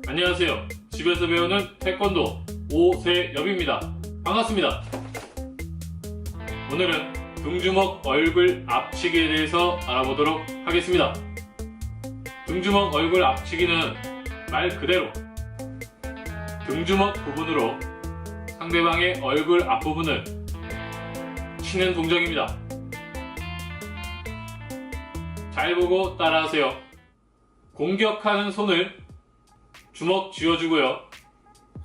안녕하세요. 집에서 배우는 태권도 오세엽입니다. 반갑습니다. 오늘은 등주먹 얼굴 앞치기에 대해서 알아보도록 하겠습니다. 등주먹 얼굴 앞치기는 말 그대로 등주먹 부분으로 상대방의 얼굴 앞부분을 치는 동작입니다. 잘 보고 따라하세요. 공격하는 손을 주먹 쥐어주고요.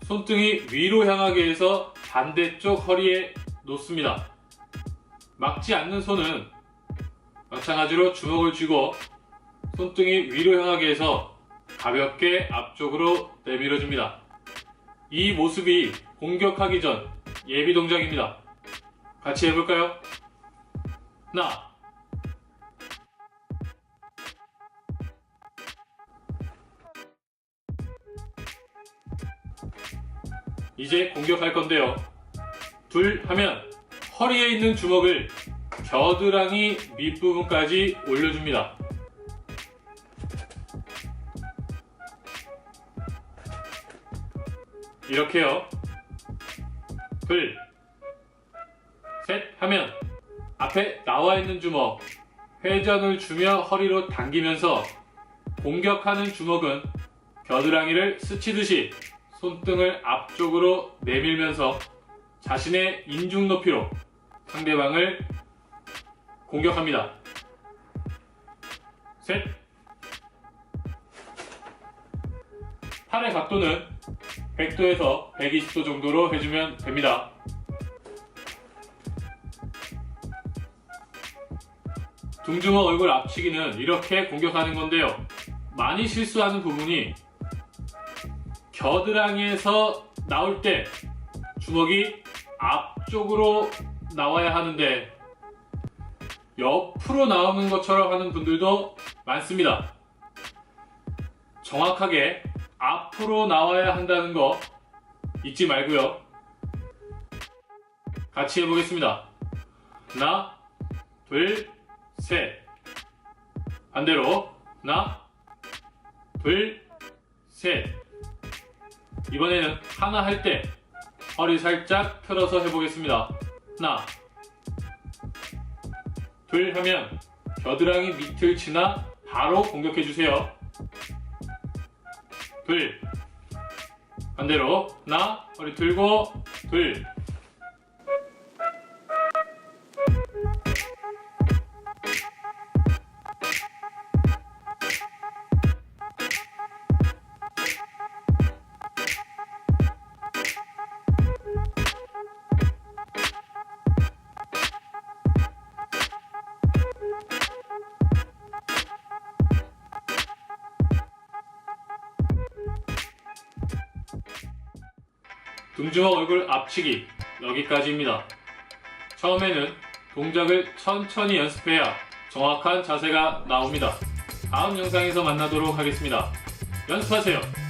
손등이 위로 향하게 해서 반대쪽 허리에 놓습니다. 막지 않는 손은 마찬가지로 주먹을 쥐고 손등이 위로 향하게 해서 가볍게 앞쪽으로 내밀어줍니다. 이 모습이 공격하기 전 예비 동작입니다. 같이 해볼까요? 하나, 이제 공격할 건데요. 둘 하면 허리에 있는 주먹을 겨드랑이 밑부분까지 올려줍니다. 이렇게요. 둘, 셋 하면 앞에 나와 있는 주먹 회전을 주며 허리로 당기면서 공격하는 주먹은 겨드랑이를 스치듯이 손등을 앞쪽으로 내밀면서 자신의 인중 높이로 상대방을 공격합니다. 셋. 팔의 각도는 100도에서 120도 정도로 해주면 됩니다. 등주먹 얼굴 앞치기는 이렇게 공격하는 건데요. 많이 실수하는 부분이 겨드랑이에서 나올 때 주먹이 앞쪽으로 나와야 하는데 옆으로 나오는 것처럼 하는 분들도 많습니다. 정확하게 앞으로 나와야 한다는 거 잊지 말고요. 같이 해보겠습니다. 하나, 둘, 셋. 반대로 하나, 둘, 셋. 이번에는 하나 할 때 허리 살짝 틀어서 해보겠습니다. 하나, 둘 하면 겨드랑이 밑을 치나 바로 공격해주세요. 둘, 반대로 하나, 허리 들고 둘. 등주먹 얼굴 앞치기 여기까지입니다. 처음에는 동작을 천천히 연습해야 정확한 자세가 나옵니다. 다음 영상에서 만나도록 하겠습니다. 연습하세요.